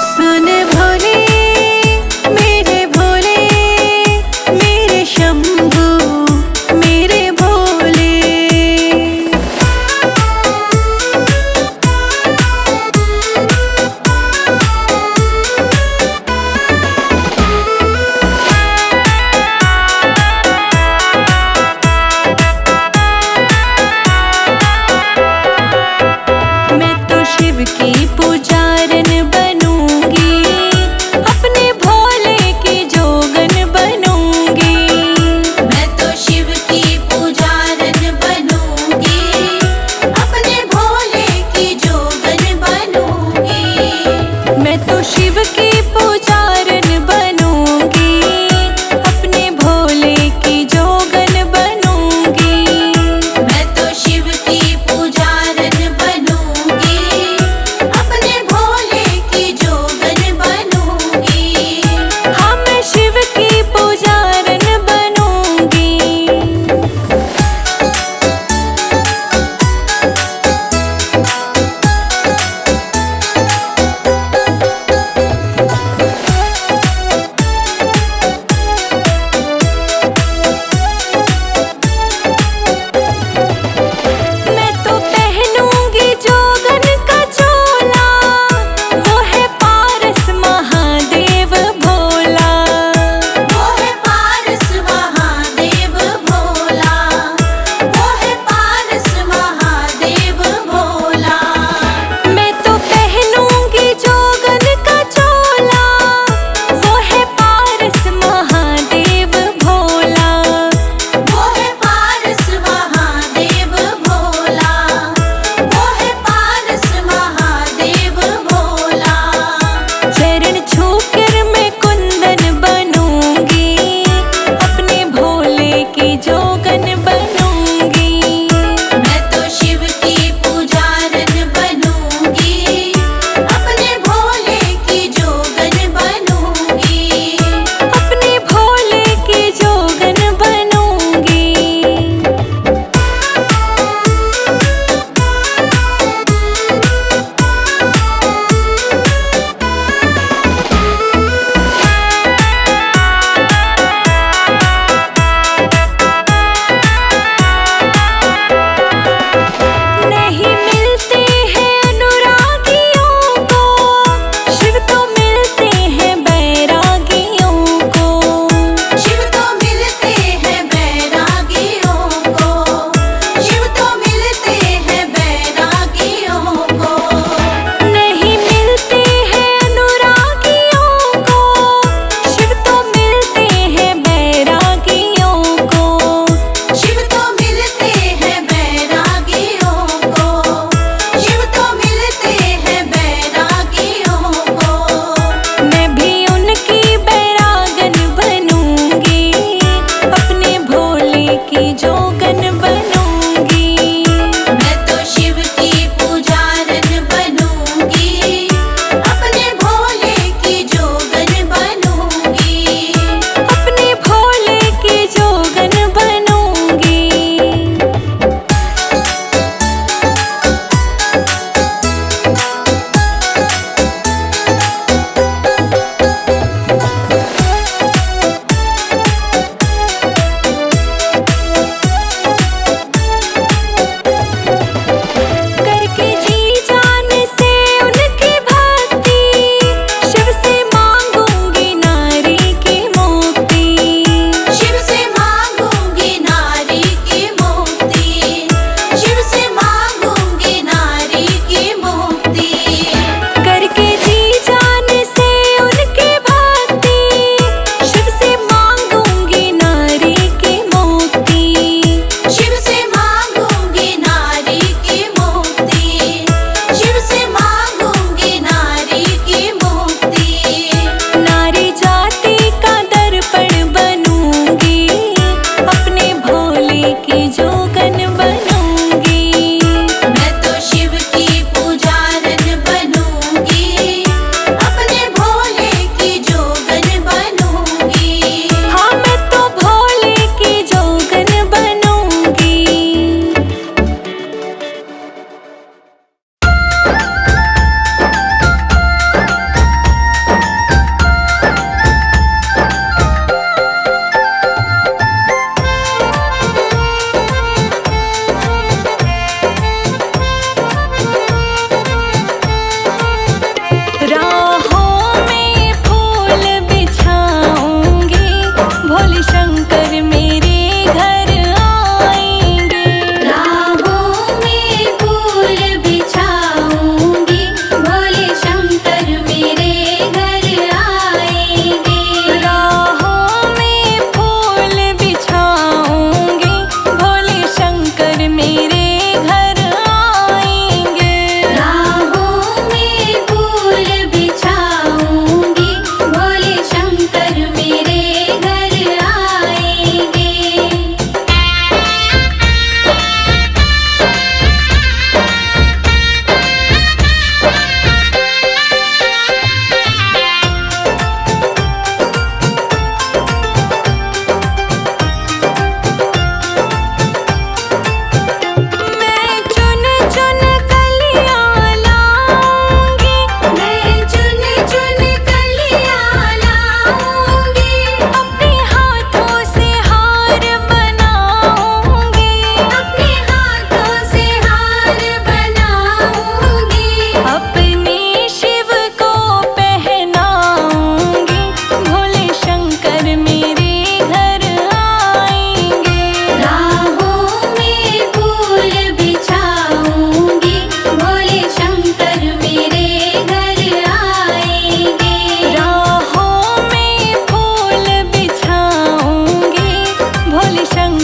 सुन भोले मेरे भोले, मेरे शंभू मेरे भोले।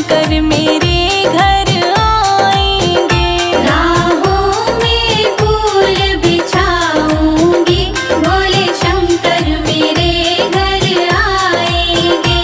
शंकर मेरे घर आएंगे। राहों में फूल बिछाऊंगी, भोले शंकर मेरे घर आएंगे।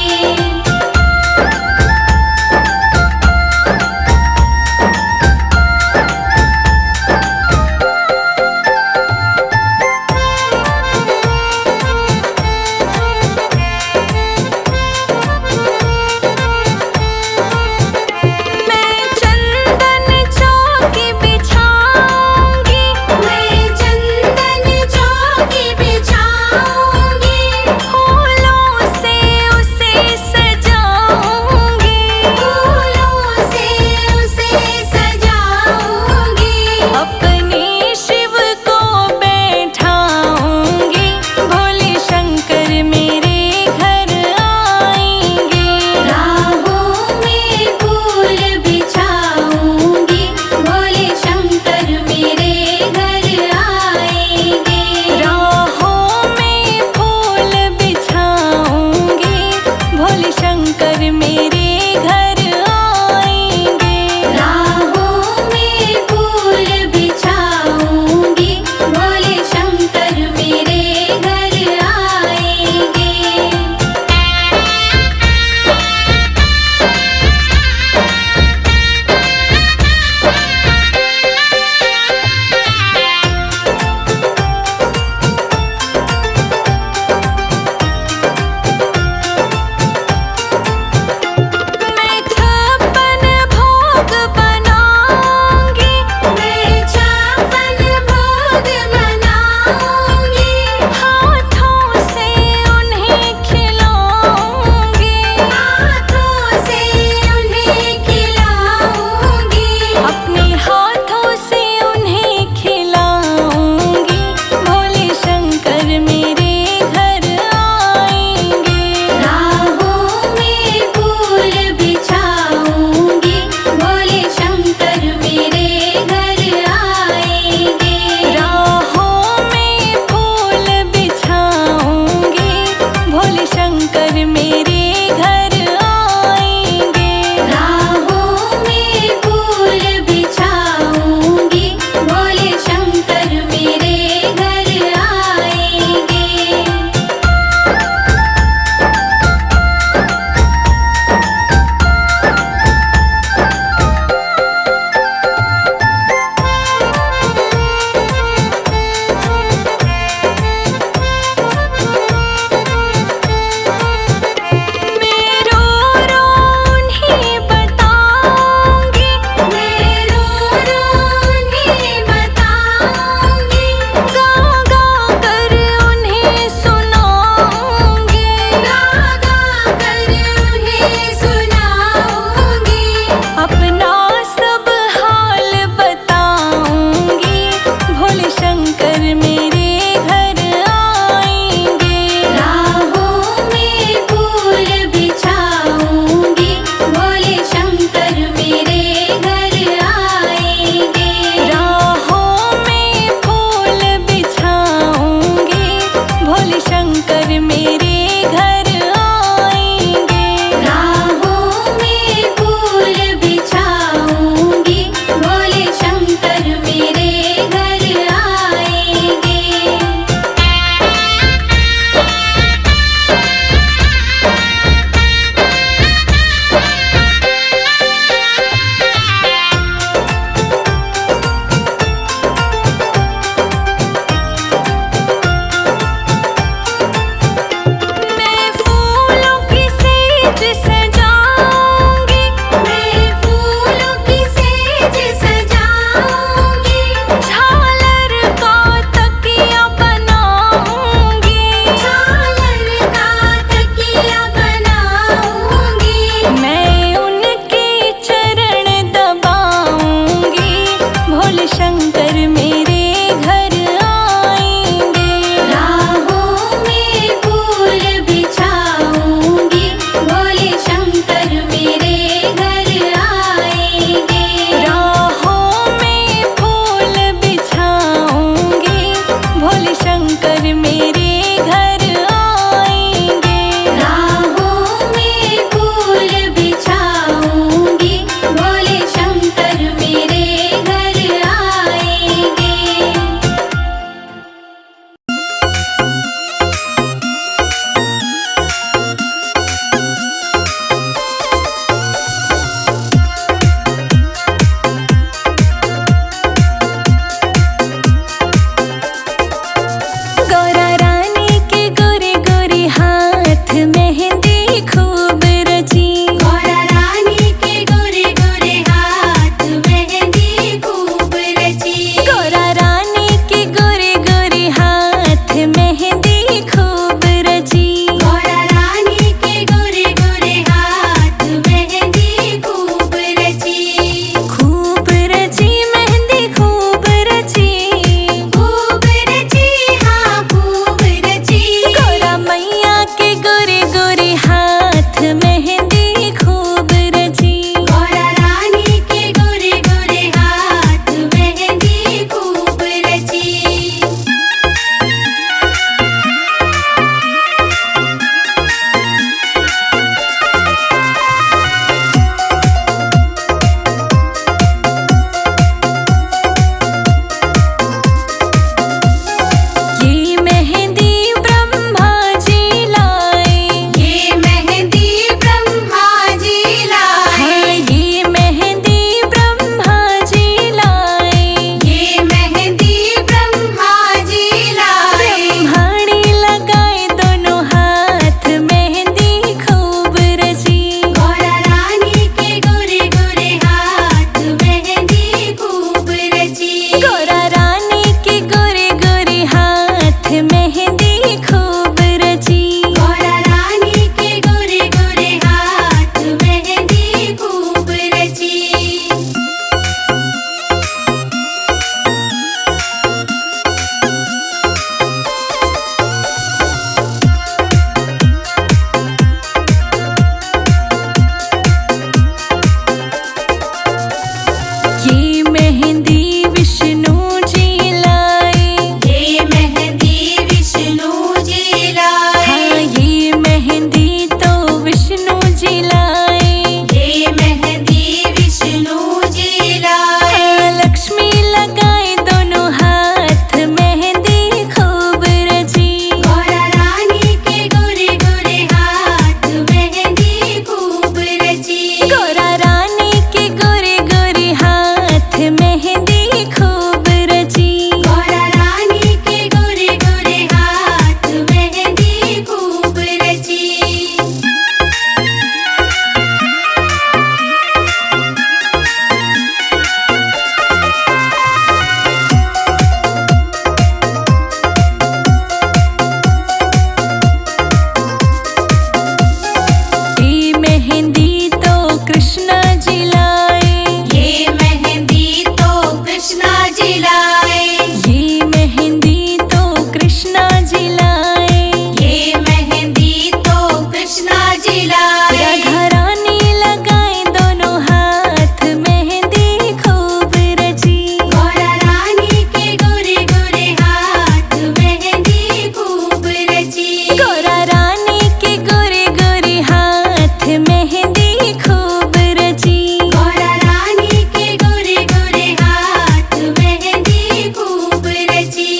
लाए। राधा रानी लगाए दोनों हाथ मेहंदी खूब रची। गौरा रानी के गोरे गोरे हाथ मेहंदी खूब रची। गौरा रानी के गोरे गोरे हाथ मेहंदी खूब रची। गौरा रानी के गोरे गोरे हाथ मेहंदी खूब रची।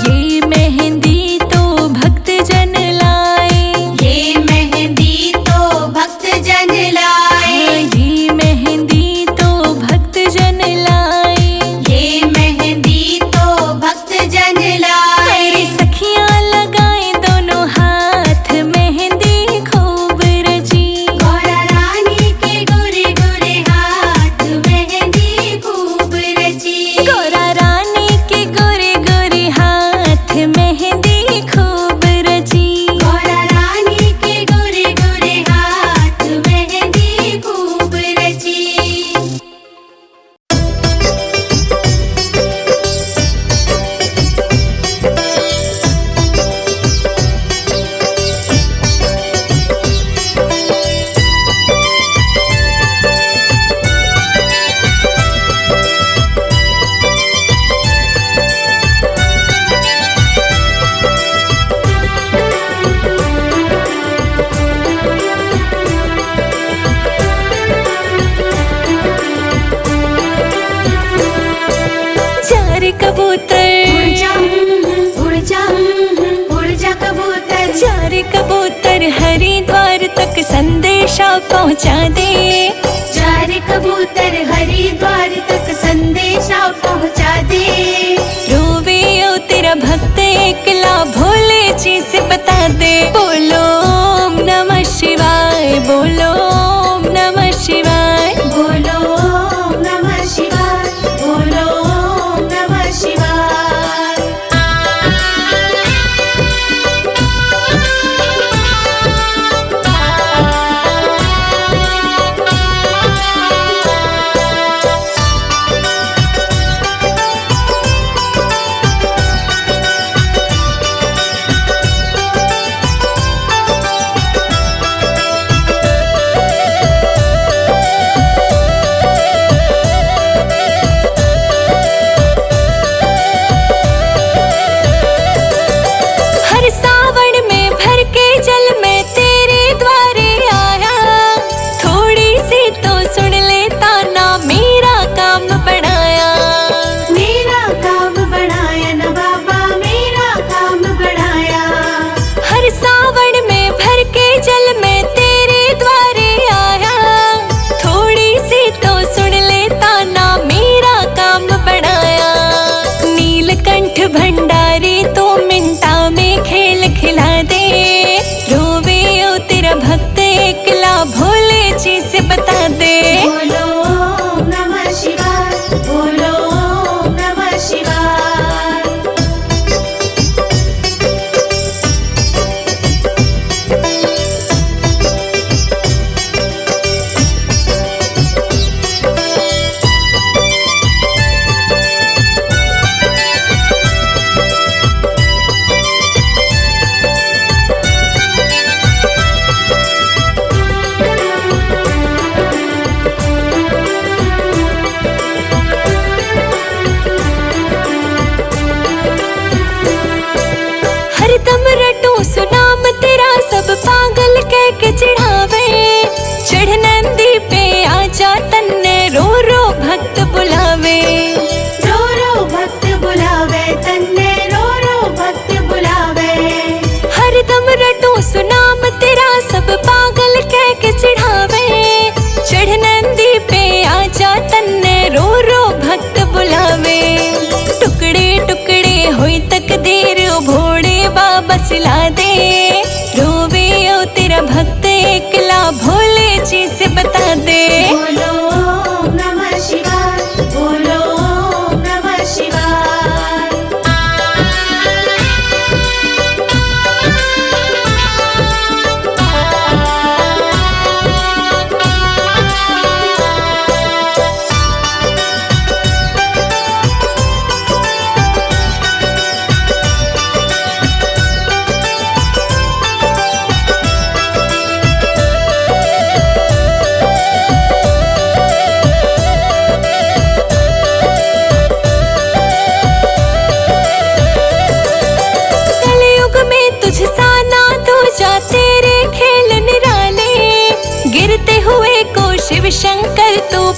ये मेहंदी तो भक्त जन लाए। ये मेहंदी तो भक्त जन लाए। ये मेहंदी तो भक्त जन लाए। ये मेहंदी तो भक्त जन लाए। मेरी सखियां लगाए दोनों हाथ मेहंदी खूब रची। गौरा रानी के गोरे गोरे हाथ मेहंदी खूब रची। गौरा रानी के गोरे गोरे हाथ मेहंदी खूब रची। गौरा रानी के गोरे गोरे हाथ मेहंदी खूब रची। चार कबूतर उड़ जा उड़ जा कबूतर। चार कबूतर हरिद्वार तक संदेशा पहुंचा दे। चार कबूतर हरिद्वार तक संदेशा पहुंचा दे। रोवे ओ तेरा भक्त एकला भोले जी से बता दे। बोलो ओम नमः शिवाय, बोलो ओम नमः शिवाय। बोलो ओम नमः शिवाय। बोलो ओम नमः शिवाय। हर सावन में भर के जल में तेरे द्वारे आया। थोड़ी सी तो सुन लेता ना, मेरा काम बढ़ाया। मेरा काम बढ़ाया न बाबा, मेरा काम बढ़ाया। हर सावन में भर के जल में तेरे द्वारे आया। थोड़ी सी तो सुन लेता ना, मेरा काम बढ़ाया। नीलकंठ भंडारी तो मिंटा में खेल खिला दे। रोवे ओ तेरा भक्त एकला भोले जी से बता दे। बोलो ओम नमः शिवाय। बोलो ओम नमः शिवाय। हरदम रटू सुनाम तेरा, सब पागल कह के चिढ़ावे। चढ़ नंदी पे आजा तन्ने, रो रो भक्त बुलावे। रो रो भक्त बुलावे तन्ने, रो रो भक्त बुलावे। हरदम रटू सुनाम तेरा, सब पागल कह के चिढ़ावे। चढ़ नंदी पे आजा तन्ने, रो रो भक्त बुलावे। टुकड़े टुकड़े हुई तकदीर, ओ भोड़े बाबा सिला दे। रोवे ओ तेरा भक्त एकला भोले जी से बता दे। बोलो ओम नमः शिवाय। बोलो ओम नमः शिवाय।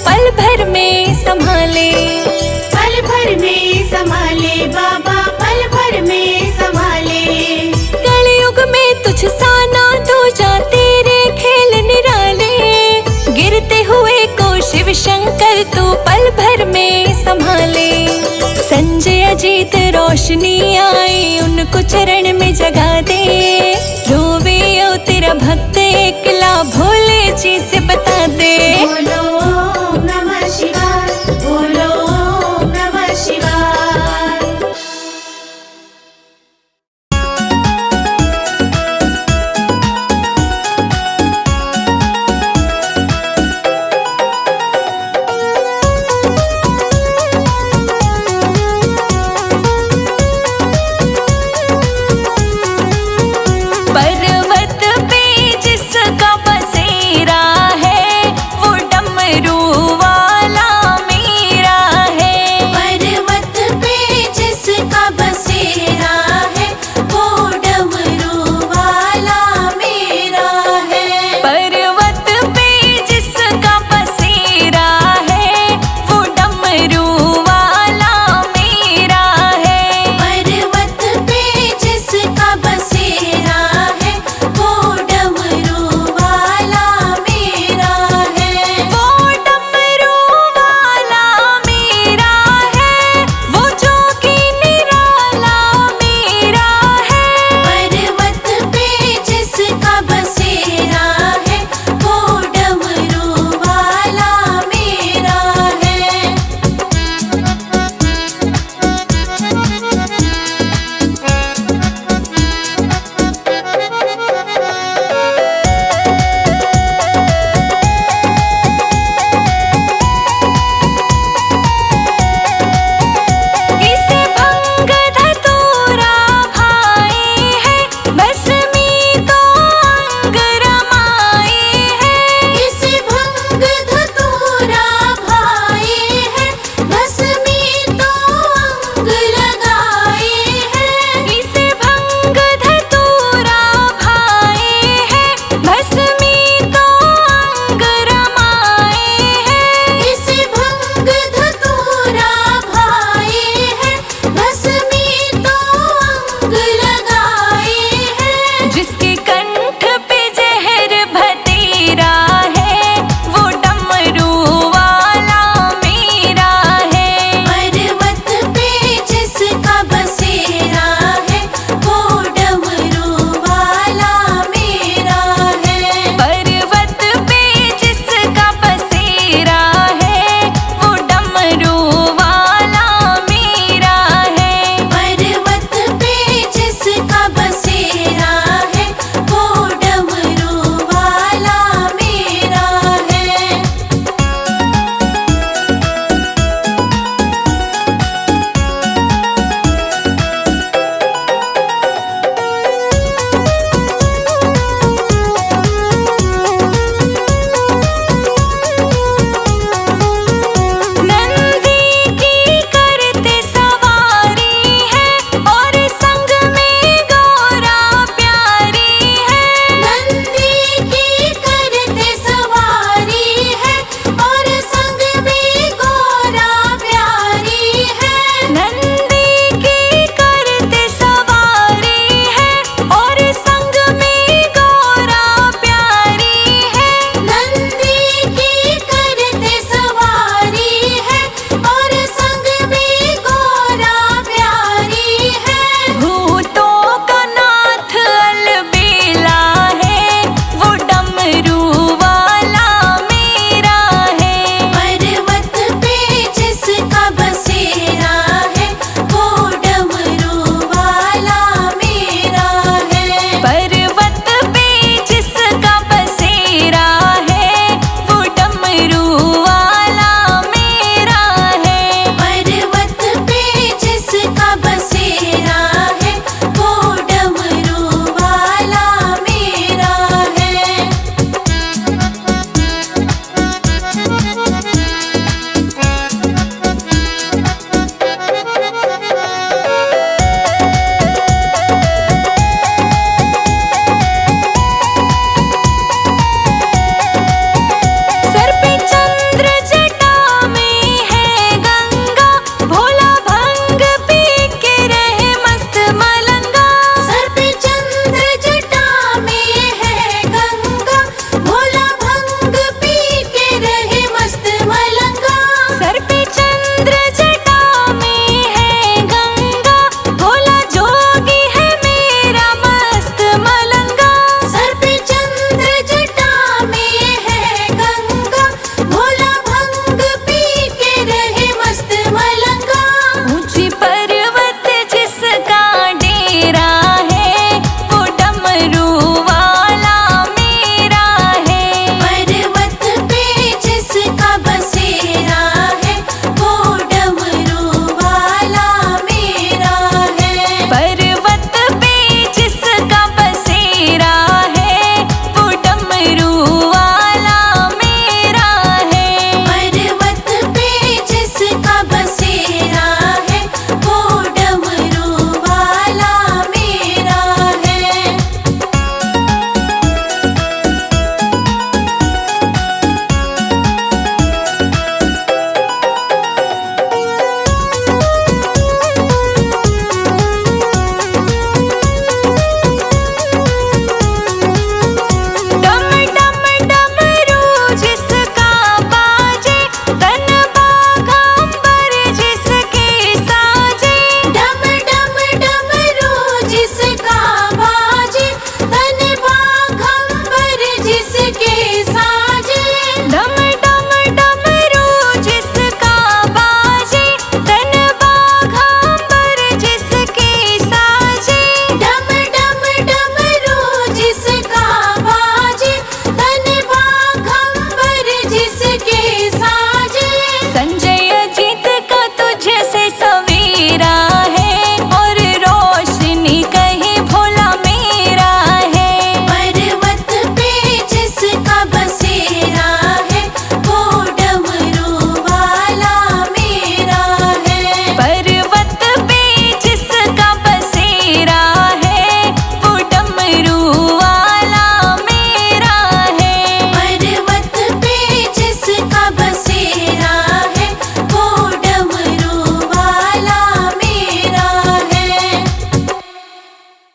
पल भर